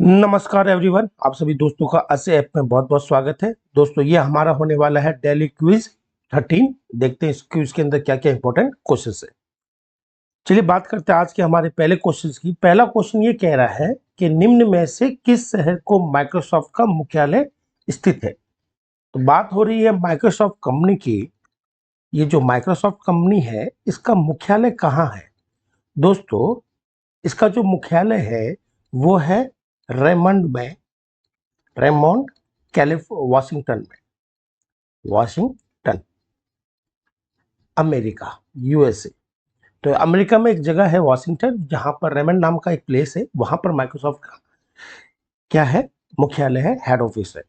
नमस्कार एवरीवन, आप सभी दोस्तों का ऐसे ऐप में बहुत बहुत स्वागत है। दोस्तों ये हमारा होने वाला है डेली क्विज 13। देखते हैं इस क्विज के अंदर क्या क्या इंपॉर्टेंट क्वेश्चन है। चलिए बात करते हैं आज के हमारे पहले क्वेश्चन की। पहला क्वेश्चन ये कह रहा है कि निम्न में से किस शहर को माइक्रोसॉफ्ट का मुख्यालय स्थित है। तो बात हो रही है माइक्रोसॉफ्ट कंपनी की। ये जो माइक्रोसॉफ्ट कंपनी है इसका मुख्यालय कहाँ है दोस्तों? इसका जो मुख्यालय है वो है रेमंड में, रेमोंड वाशिंगटन में, वाशिंगटन, अमेरिका, यूएसए। तो अमेरिका में एक जगह है वाशिंगटन, जहां पर रेमंड नाम का एक प्लेस है, वहां पर माइक्रोसॉफ्ट का क्या है, मुख्यालय है, हेड ऑफिस है।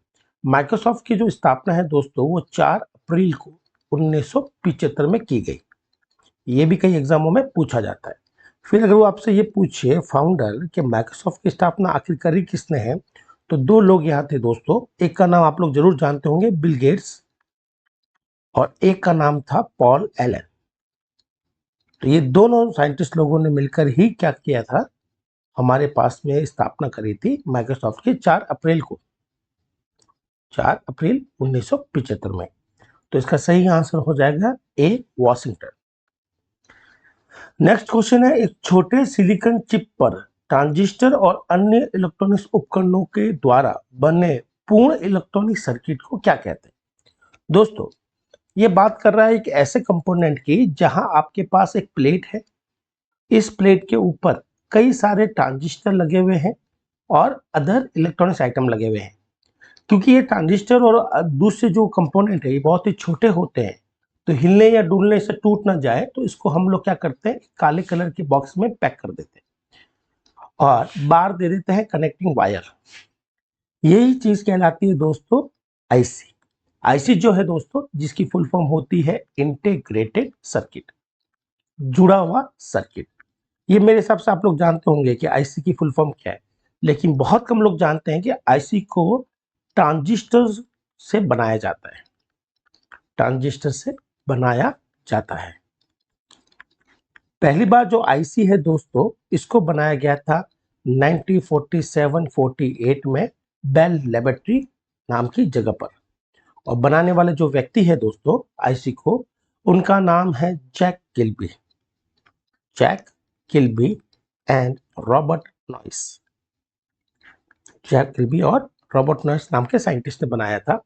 माइक्रोसॉफ्ट की जो स्थापना है दोस्तों वो 4 अप्रैल को 1975 में की गई। ये भी कई एग्जामों में पूछा जाता है। फिर अगर वो आपसे ये पूछे फाउंडर कि माइक्रोसॉफ्ट की स्थापना आखिर करी किसने है, तो 2 लोग यहाँ थे दोस्तों। एक का नाम आप लोग जरूर जानते होंगे, बिल गेट्स, और एक का नाम था पॉल एलन। तो ये दोनों साइंटिस्ट लोगों ने मिलकर ही क्या किया था, हमारे पास में स्थापना करी थी माइक्रोसॉफ्ट की 4 अप्रैल को, 4 अप्रैल 1975 में। तो इसका सही आंसर हो जाएगा ए, वॉशिंगटन। नेक्स्ट क्वेश्चन है, एक छोटे सिलिकॉन चिप पर ट्रांजिस्टर और अन्य इलेक्ट्रॉनिक्स उपकरणों के द्वारा बने पूर्ण इलेक्ट्रॉनिक सर्किट को क्या कहते हैं दोस्तों? ये बात कर रहा है एक ऐसे कंपोनेंट की जहां आपके पास एक प्लेट है। इस प्लेट के ऊपर कई सारे ट्रांजिस्टर लगे हुए हैं और अदर इलेक्ट्रॉनिक्स आइटम लगे हुए हैं। क्योंकि ये ट्रांजिस्टर और दूसरे जो कंपोनेंट है ये बहुत ही छोटे होते हैं, तो हिलने या डुलने से टूट ना जाए, तो इसको हम लोग क्या करते हैं, काले कलर के बॉक्स में पैक कर देते हैं और बार दे देते हैं कनेक्टिंग वायर। यही चीज कहलाती है दोस्तों आईसी। आईसी जो है दोस्तों, जिसकी फुल फॉर्म होती है इंटीग्रेटेड सर्किट, जुड़ा हुआ सर्किट। ये मेरे हिसाब से आप लोग जानते होंगे कि आईसी की फुल फॉर्म क्या है, लेकिन बहुत कम लोग जानते हैं कि आईसी को ट्रांजिस्टर से बनाया जाता है, ट्रांजिस्टर से बनाया जाता है। पहली बार जो आईसी है दोस्तों, इसको बनाया गया था 1947-48 में बेल लेबोरेटरी नाम की जगह पर। और बनाने वाले जो व्यक्ति है दोस्तों आईसी को, उनका नाम है Jack Kilby, Jack Kilby and Robert Noyce. Jack Kilby और रॉबर्ट नॉइस नाम के साइंटिस्ट ने बनाया था।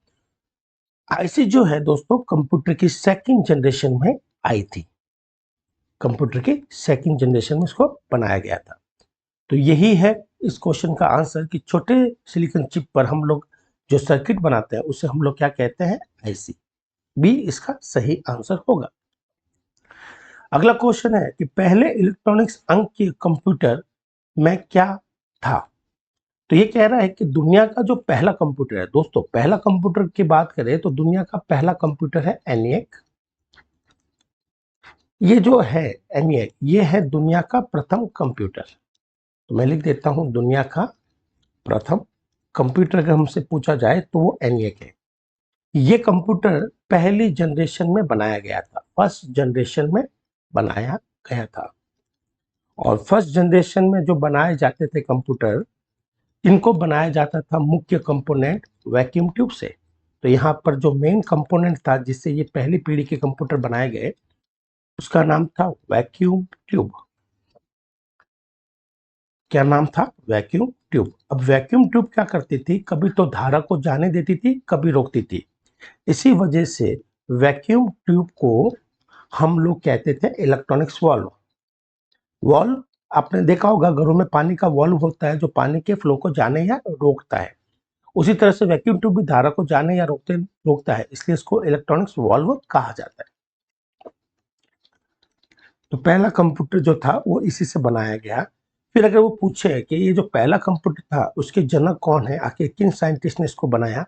आईसी जो है दोस्तों कंप्यूटर की सेकंड जनरेशन में आई थी, कंप्यूटर की सेकंड जनरेशन में इसको बनाया गया था। तो यही है इस क्वेश्चन का आंसर कि छोटे सिलिकॉन चिप पर हम लोग जो सर्किट बनाते हैं उसे हम लोग क्या कहते हैं, आईसी। बी इसका सही आंसर होगा। अगला क्वेश्चन है कि पहले इलेक्ट्रॉनिक्स अंक के कंप्यूटर में क्या था। तो ये कह रहा है कि दुनिया का जो पहला कंप्यूटर है दोस्तों, पहला कंप्यूटर की बात करें तो दुनिया का पहला कंप्यूटर है एनिएक। ये जो है एनिएक, ये है दुनिया का प्रथम कंप्यूटर। तो मैं लिख देता हूं दुनिया का प्रथम कंप्यूटर अगर हमसे पूछा जाए तो वो एनिएक है। ये कंप्यूटर पहली जनरेशन में बनाया गया था, फर्स्ट जनरेशन में बनाया गया था। और फर्स्ट जनरेशन में जो बनाए जाते थे कंप्यूटर, इनको बनाया जाता था मुख्य कंपोनेंट वैक्यूम ट्यूब से। तो यहाँ पर जो मेन कंपोनेंट था जिससे ये पहली पीढ़ी के कंप्यूटर बनाए गए, उसका नाम था वैक्यूम ट्यूब। क्या नाम था? Vacuum tube. अब वैक्यूम ट्यूब क्या करती थी, कभी तो धारा को जाने देती थी, कभी रोकती थी। इसी वजह से वैक्यूम ट्यूब को हम लोग कहते थे इलेक्ट्रॉनिक्स वाल्व। वाल्व आपने देखा होगा, घरों में पानी का वाल्व होता है जो पानी के फ्लो को जाने या रोकता है। उसी तरह से वैक्यूम ट्यूब भी धारा को जाने या रोकता है, इसलिए इसको इलेक्ट्रॉनिक्स वाल्व कहा जाता है। तो पहला कंप्यूटर जो था वो इसी से बनाया गया। फिर अगर वो पूछे कि ये जो पहला कंप्यूटर था उसके जनक कौन है, आखिर किन साइंटिस्ट ने इसको बनाया,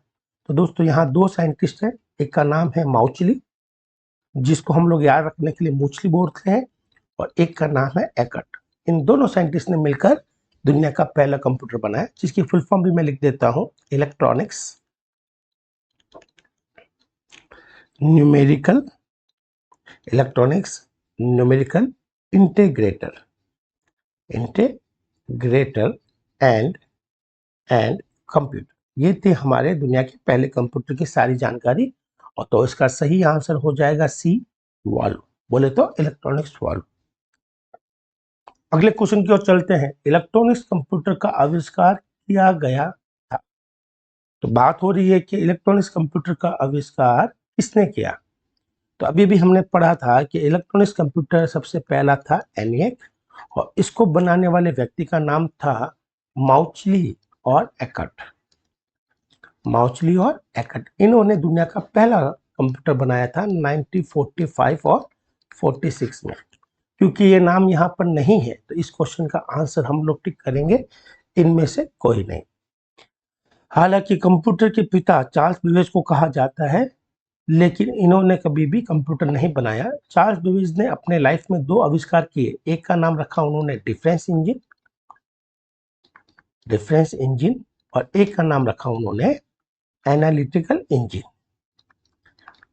तो दोस्तों यहाँ 2 साइंटिस्ट हैं। एक का नाम है माउचली, जिसको हम लोग याद रखने के लिए मूचली बोलते हैं, और एक का नाम है एकट। इन दोनों साइंटिस्ट ने मिलकर दुनिया का पहला कंप्यूटर बनाया, जिसकी फुल फॉर्म भी मैं लिख देता हूं, electronics numerical, electronics numerical integrator, integrator and and computer. ये थे हमारे दुनिया के पहले कंप्यूटर की सारी जानकारी। और तो इसका सही आंसर हो जाएगा सी, वॉल्व। बोले तो इलेक्ट्रॉनिक्स वॉल्व। अगले क्वेश्चन की ओर चलते हैं। इलेक्ट्रॉनिक्स कंप्यूटर का आविष्कार किया गया था। तो बात हो रही है कि इलेक्ट्रॉनिक्स कंप्यूटर का आविष्कार किसने किया। तो अभी भी हमने पढ़ा था कि इलेक्ट्रॉनिक्स कंप्यूटर सबसे पहला था ENIAC, और इसको बनाने वाले व्यक्ति का नाम था माउचली और एकर्ट। माउचली और एकर्ट, इन्होंने दुनिया का पहला कंप्यूटर बनाया था 1945 और 46 में। क्योंकि ये नाम यहाँ पर नहीं है तो इस क्वेश्चन का आंसर हम लोग टिक करेंगे इनमें से कोई नहीं। हालांकि कंप्यूटर के पिता चार्ल्स बेबेज को कहा जाता है, लेकिन इन्होंने कभी भी कंप्यूटर नहीं बनाया। चार्ल्स बेबेज ने अपने लाइफ में दो आविष्कार किए। एक का नाम रखा उन्होंने डिफरेंस इंजन, और एक का नाम रखा उन्होंने एनालिटिकल इंजन।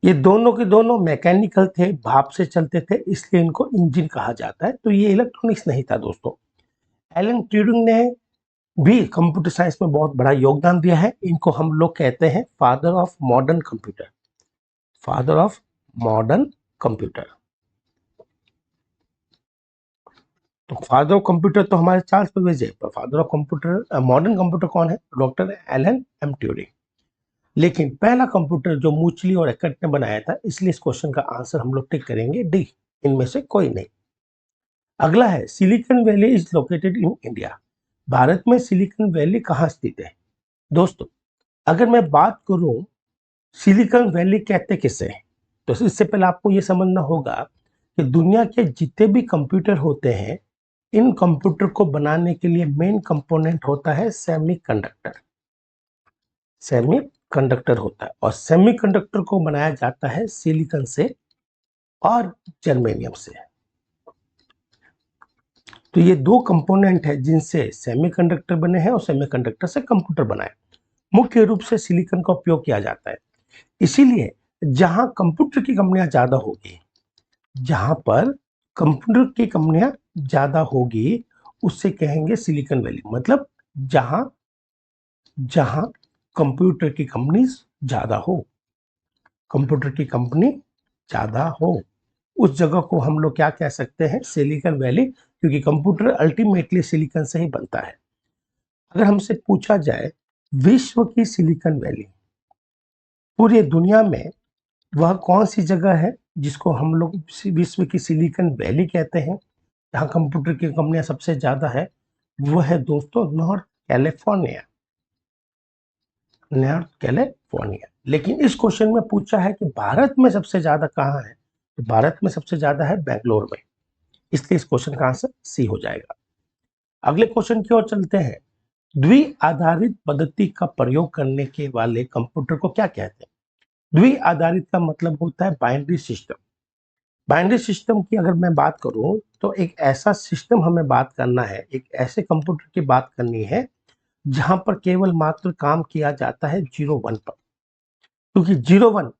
ये दोनों के दोनों मैकेनिकल थे, भाप से चलते थे, इसलिए इनको इंजन कहा जाता है। तो ये इलेक्ट्रॉनिक्स नहीं था दोस्तों। एलन ट्यूरिंग ने भी कंप्यूटर साइंस में बहुत बड़ा योगदान दिया है। इनको हम लोग कहते हैं father of modern computer. Father of modern computer. तो फादर ऑफ कंप्यूटर तो हमारे चार्ल्स बेबेज है, पर father of computer modern computer कौन है? Doctor Alan M Turing. लेकिन पहला कंप्यूटर जो मूचली और एकर्ट ने बनाया था, इसलिए इस क्वेश्चन का आंसर हम लोग टिक करेंगे डी, इनमें से कोई नहीं। अगला है silicon valley is located in India. Bharat में सिलिकॉन वैली कहाँ स्थित है? दोस्तों, अगर मैं बात करूं सिलिकॉन वैली कहते किसे हैं, तो इससे पहले आपको यह समझना होगा कि दुनिया के जितने भी कंप्यूटर होते हैं, इन कंप्यूटर को बनाने के लिए मेन कंपोनेंट होता है सेमीकंडक्टर। सेमीकंडक्टर होता है, और सेमीकंडक्टर को बनाया जाता है सिलिकॉन से और जर्मेनियम से। तो ये दो कंपोनेंट है जिनसे सेमीकंडक्टर बने हैं और सेमीकंडक्टर से कंप्यूटर बनाए। मुख्य रूप से सिलिकॉन का उपयोग किया जाता है। इसीलिए जहां कंप्यूटर की कंपनियां ज्यादा होगी, जहां पर कंप्यूटर की कंपनियां ज्यादा होगी, उससे कहेंगे सिलिकॉन वैली। मतलब जहां जहां कंप्यूटर की कंपनी ज्यादा हो, कंप्यूटर की कंपनी ज्यादा हो, उस जगह को हम लोग क्या कह सकते हैं? Silicon valley. क्योंकि कंप्यूटर अल्टीमेटली सिलिकॉन से ही बनता है। अगर हमसे पूछा जाए विश्व की सिलिकॉन वैली, पूरी दुनिया में वह कौन सी जगह है जिसको हम लोग विश्व की सिलिकॉन वैली कहते हैं, जहां कंप्यूटर की कंपनियां सबसे ज्यादा है? वह है दोस्तों नॉर्थ कैलिफोर्निया। North California. लेकिन इस क्वेश्चन में पूछा है कि भारत में सबसे ज्यादा कहाँ है, तो भारत में सबसे ज्यादा है बेंगलोर में। इसलिए इस क्वेश्चन का आंसर सी हो जाएगा। अगले क्वेश्चन की ओर चलते हैं। द्वि आधारित पद्धति का प्रयोग करने के वाले कंप्यूटर को क्या कहते हैं? द्वि आधारित का मतलब होता है बाइनरी सिस्टम। बाइनरी सिस्टम की अगर मैं बात करूं तो एक ऐसा सिस्टम हमें बात करना है, एक ऐसे कंप्यूटर की बात करनी है जहां पर केवल मात्र काम किया जाता है 0 1 पर। क्योंकि 0 1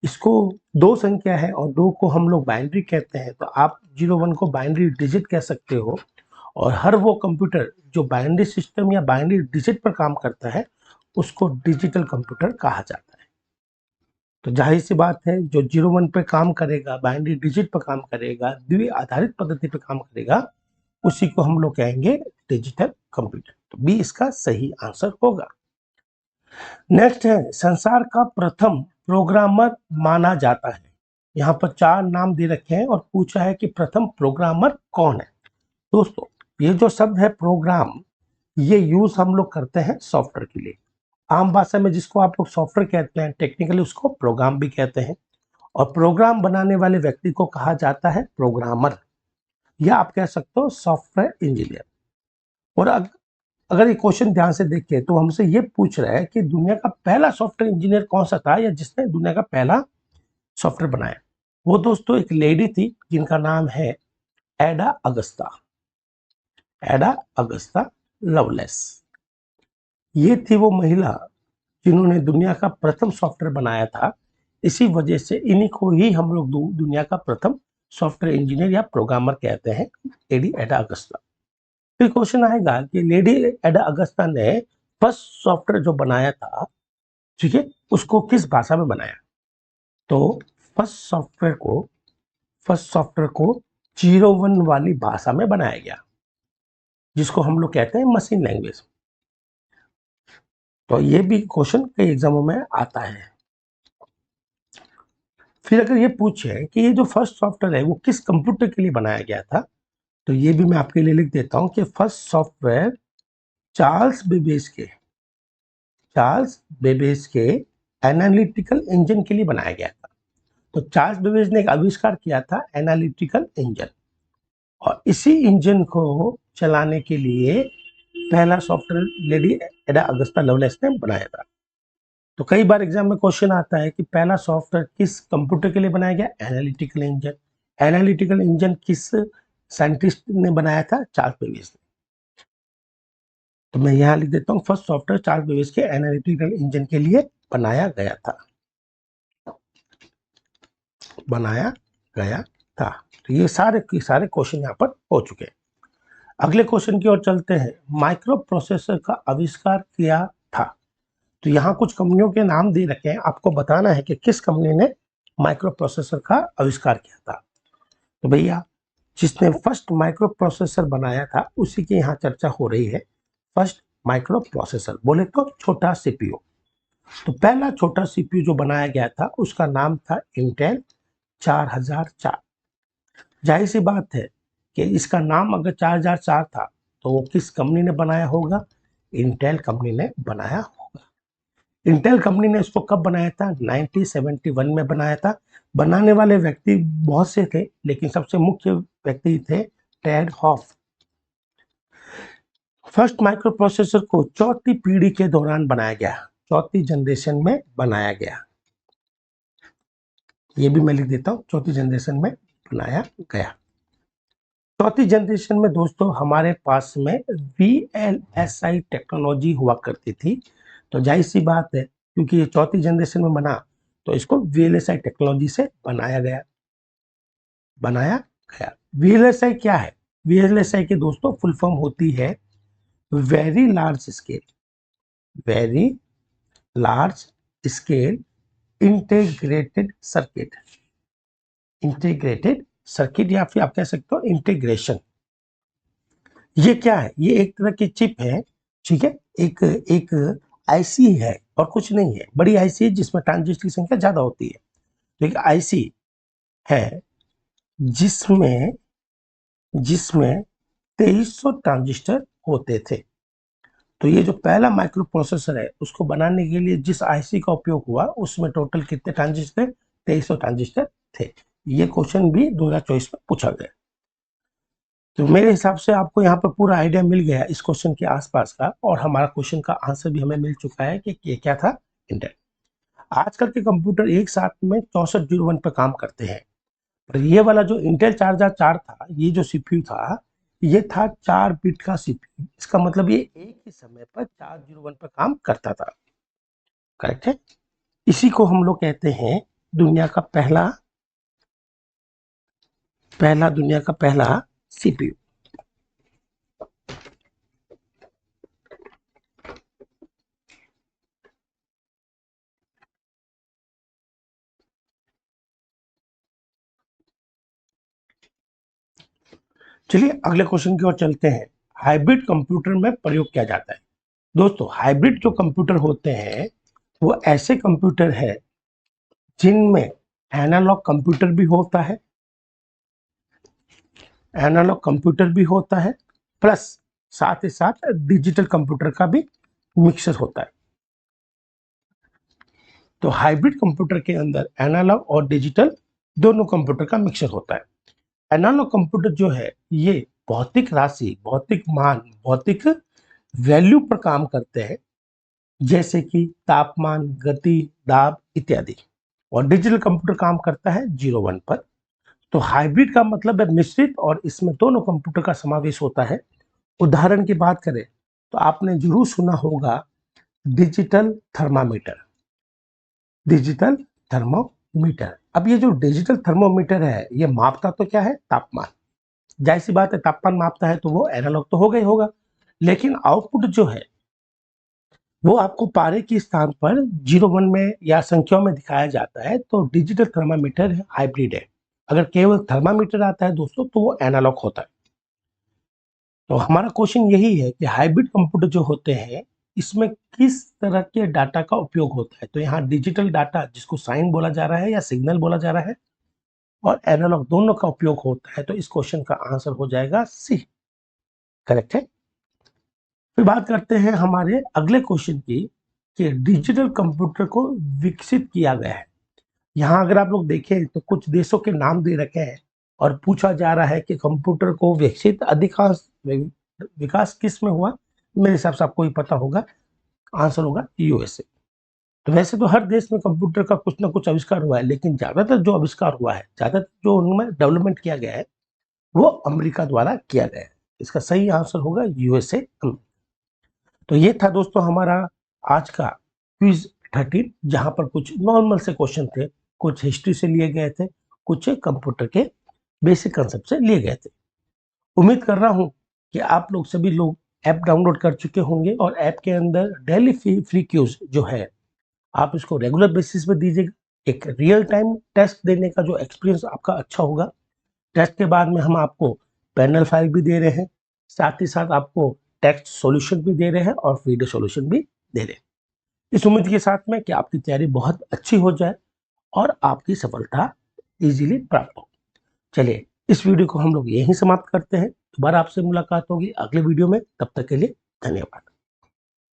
इसको दो संख्या है और दो को हम लोग बाइनरी कहते हैं, तो आप 0 1 को बाइनरी डिजिट कह सकते हो। और हर वो कंप्यूटर जो बाइनरी सिस्टम या बाइनरी डिजिट पर काम करता है, उसको डिजिटल कंप्यूटर कहा जाता है। तो जाहिर सी बात है, जो 0 1 पे काम करेगा, बाइनरी डिजिट पर काम करेगा, द्वि आधारित पद्धति पर काम करेगा, उसी को हम लोग कहेंगे डिजिटल कंप्यूटर। तो बी इसका सही आंसर होगा। नेक्स्ट है संसार का प्रथम प्रोग्रामर माना जाता है। यहाँ पर 4 नाम दे रखे हैं और पूछा है कि प्रथम प्रोग्रामर कौन है। दोस्तों, ये जो शब्द है प्रोग्राम, ये यूज हम लोग करते हैं सॉफ्टवेयर के लिए। आम भाषा में जिसको आप लोग सॉफ्टवेयर कहते हैं, टेक्निकली उसको प्रोग्राम भी कहते हैं। और प्रोग्राम बनाने वाले व्यक्ति को कहा जाता है प्रोग्रामर, या आप कह सकते हो सॉफ्टवेयर इंजीनियर। और अगर ये क्वेश्चन ध्यान से देखें तो हमसे ये पूछ रहा है कि दुनिया का पहला सॉफ्टवेयर इंजीनियर कौन सा था, या जिसने दुनिया का पहला सॉफ्टवेयर बनाया। वो दोस्तों एक लेडी थी जिनका नाम है एडा अगस्ता। एडा अगस्ता लवलेस। ये थी वो महिला जिन्होंने दुनिया का प्रथम सॉफ्टवेयर बनाया था। इसी वजह से इन्हीं को ही हम लोग दुनिया का प्रथम सॉफ्टवेयर इंजीनियर या प्रोग्रामर कहते हैं, लेडी एडा अगस्ता। फिर क्वेश्चन आएगा कि लेडी एडा अगस्ता ने फर्स्ट सॉफ्टवेयर जो बनाया था, ठीक है, उसको किस भाषा में बनाया? तो फर्स्ट सॉफ्टवेयर को 01 वाली भाषा में बनाया गया, जिसको हम लोग कहते हैं मशीन लैंग्वेज। तो ये भी क्वेश्चन कई एग्जामों में आता है। फिर अगर ये पूछे कि ये जो फर्स्ट सॉफ्टवेयर है वो किस कंप्यूटर के लिए बनाया गया था, तो ये भी मैं आपके लिए लिख देता हूं कि फर्स्ट सॉफ्टवेयर चार्ल्स बेबेज के एनालिटिकल इंजन के लिए बनाया गया था। तो चार्ल्स बेबेज ने एक आविष्कार किया था एनालिटिकल इंजन, और इसी इंजन को चलाने के लिए पहला सॉफ्टवेयर लेडी एडा अगस्ता लवलेस ने बनाया था। तो कई बार एग्जाम में क्वेश्चन आता है कि पहला सॉफ्टवेयर किस कंप्यूटर के लिए बनाया गया? Analytical engine. एनालिटिकल इंजन किस साइंटिस्ट ने बनाया था? चार्ल्स बेबेज ने। तो मैं यहां लिख देता हूं, फर्स्ट सॉफ्टवेयर चार्ल्स बेबेज के एनालिटिकल इंजन के लिए बनाया गया था। तो ये सारे क्वेश्चन यहाँ पर हो चुके हैं। अगले क्वेश्चन की ओर चलते हैं। माइक्रो प्रोसेसर का आविष्कार किया था। तो यहाँ कुछ कंपनियों के नाम दे रखे हैं, आपको बताना है कि किस कंपनी ने माइक्रो प्रोसेसर का आविष्कार किया था। तो भैया, जिसने फर्स्ट माइक्रो प्रोसेसर बनाया था उसी की यहाँ चर्चा हो रही है। फर्स्ट माइक्रो प्रोसेसर बोले तो छोटा सीपीयू। तो पहला छोटा सीपीयू जो बनाया गया था उसका नाम था इंटेल 4004। जाहिर सी बात है कि इसका नाम अगर 4004 था तो वो किस कंपनी ने बनाया होगा? इंटेल कंपनी ने बनाया होगा। इंटेल कंपनी ने इसको कब बनाया था? 1971 में बनाया था। बनाने वाले व्यक्ति बहुत से थे, लेकिन सबसे मुख्य व्यक्ति थे Ted Hoff. First microprocessor को चौथी पीढ़ी के दौरान बनाया गया, चौथी जनरेशन में बनाया गया। ये भी मैं लिख देता हूं, चौथी जनरेशन में बनाया गया। चौथी जनरेशन में दोस्तों हमारे पास में VLSI टेक्नोलॉजी हुआ करती थी। तो जाहिर सी बात है, क्योंकि ये चौथी जनरेशन में बना तो इसको VLSI टेक्नोलॉजी से बनाया गया। VLSI क्या है? VLSI के दोस्तों फुल फॉर्म होती है very large scale integrated circuit या फिर आप कह सकते हो इंटीग्रेशन। ये क्या है? ये एक तरह की चिप है, ठीक है, एक आईसी है और कुछ नहीं है। बड़ी आईसी है जिसमें ट्रांजिस्टर की संख्या ज्यादा होती है। तो एक आईसी है जिसमें 2300 ट्रांजिस्टर होते थे। तो ये जो पहला माइक्रो प्रोसेसर है उसको बनाने के लिए जिस आईसी का उपयोग हुआ उसमें टोटल कितने ट्रांजिस्टर? 2300 ट्रांजिस्टर थे। ये क्वेश्चन भी 2024 में पूछा गया। तो मेरे हिसाब से आपको यहाँ पर पूरा आइडिया मिल गया इस क्वेश्चन के आसपास का, और हमारा क्वेश्चन का आंसर भी हमें मिल चुका है कि ये क्या था? इंटेल। आजकल के कंप्यूटर एक साथ में 6401 पर काम करते हैं, पर ये वाला जो इंटेल 4004 था, ये जो सीपीयू था, ये था 4 बिट का सीपीयू। इसका मतलब ये एक ही समय पर 4001 पर काम करता था। करेक्ट है? इसी को हम लोग कहते हैं दुनिया का पहला सीपीयू। चलिए अगले क्वेश्चन की ओर चलते हैं। हाइब्रिड कंप्यूटर में प्रयोग किया जाता है। दोस्तों, हाइब्रिड जो कंप्यूटर होते हैं वो ऐसे कंप्यूटर है जिनमें एनालॉग कंप्यूटर भी होता है, प्लस साथ ही साथ डिजिटल कंप्यूटर का भी मिक्सर होता है। तो हाइब्रिड कंप्यूटर के अंदर एनालॉग और डिजिटल दोनों कंप्यूटर का मिक्सर होता है। एनालॉग कंप्यूटर जो है ये भौतिक राशि, भौतिक मान, भौतिक वैल्यू पर काम करते हैं, जैसे कि तापमान, गति, दाब इत्यादि। और डिजिटल कंप्यूटर काम करता है 01 पर। तो हाइब्रिड का मतलब है मिश्रित, और इसमें दोनों कंप्यूटर का समावेश होता है। उदाहरण की बात करें तो आपने जरूर सुना होगा डिजिटल थर्मोमीटर। अब ये जो डिजिटल थर्मोमीटर है ये मापता तो क्या है? तापमान। जाहिर सी बात है, तापमान मापता है तो वो एनालॉग तो होगा ही होगा, लेकिन आउटपुट जो है वो आपको पारे के स्थान पर 01 में या संख्याओं में दिखाया जाता है तो डिजिटल थर्मामीटर हाइब्रिड है। अगर केवल थर्मामीटर आता है दोस्तों तो वो एनालॉग होता है। तो हमारा क्वेश्चन यही है कि हाइब्रिड कंप्यूटर जो होते हैं इसमें किस तरह के डाटा का उपयोग होता है। तो यहाँ डिजिटल डाटा जिसको साइन बोला जा रहा है या सिग्नल बोला जा रहा है और एनालॉग दोनों का उपयोग होता है। तो इस क्वेश्चन का आंसर हो जाएगा सी, करेक्ट है। फिर बात करते हैं हमारे अगले क्वेश्चन की कि डिजिटल कंप्यूटर को विकसित किया गया है। यहाँ अगर आप लोग देखें तो कुछ देशों के नाम दे रखे हैं और पूछा जा रहा है कि कंप्यूटर को विकसित अधिकांश विकास किस में हुआ। मेरे हिसाब से आपको ही पता होगा, आंसर होगा यूएसए। तो वैसे तो हर देश में कंप्यूटर का कुछ ना कुछ आविष्कार हुआ है, लेकिन ज्यादातर जो आविष्कार हुआ है, ज्यादातर जो उनमें डेवलपमेंट किया गया है वो अमेरिका द्वारा किया गया है। इसका सही आंसर होगा यूएसए। तो ये था दोस्तों हमारा आज का क्विज 13, जहां पर कुछ नॉर्मल से क्वेश्चन थे, कुछ हिस्ट्री से लिए गए थे, कुछ कंप्यूटर के बेसिक कंसेप्ट से लिए गए थे। उम्मीद कर रहा हूं कि आप लोग सभी लोग ऐप डाउनलोड कर चुके होंगे और ऐप के अंदर डेली फ्री क्यूज जो है आप इसको रेगुलर बेसिस पे दीजिएगा। एक रियल टाइम टेस्ट देने का जो एक्सपीरियंस आपका अच्छा होगा। टेस्ट के बाद में हम आपको पैनल फाइल भी दे रहे हैं, साथ ही साथ आपको टेक्स्ट सॉल्यूशन भी दे रहे हैं और वीडियो सॉल्यूशन भी दे रहे हैं। इस उम्मीद के साथ में कि आपकी तैयारी बहुत अच्छी हो जाए और आपकी सफलता इजीली प्राप्त हो। चलिए इस वीडियो को हम लोग यहीं समाप्त करते हैं। दोबारा आपसे मुलाकात होगी अगले वीडियो में, तब तक के लिए धन्यवाद।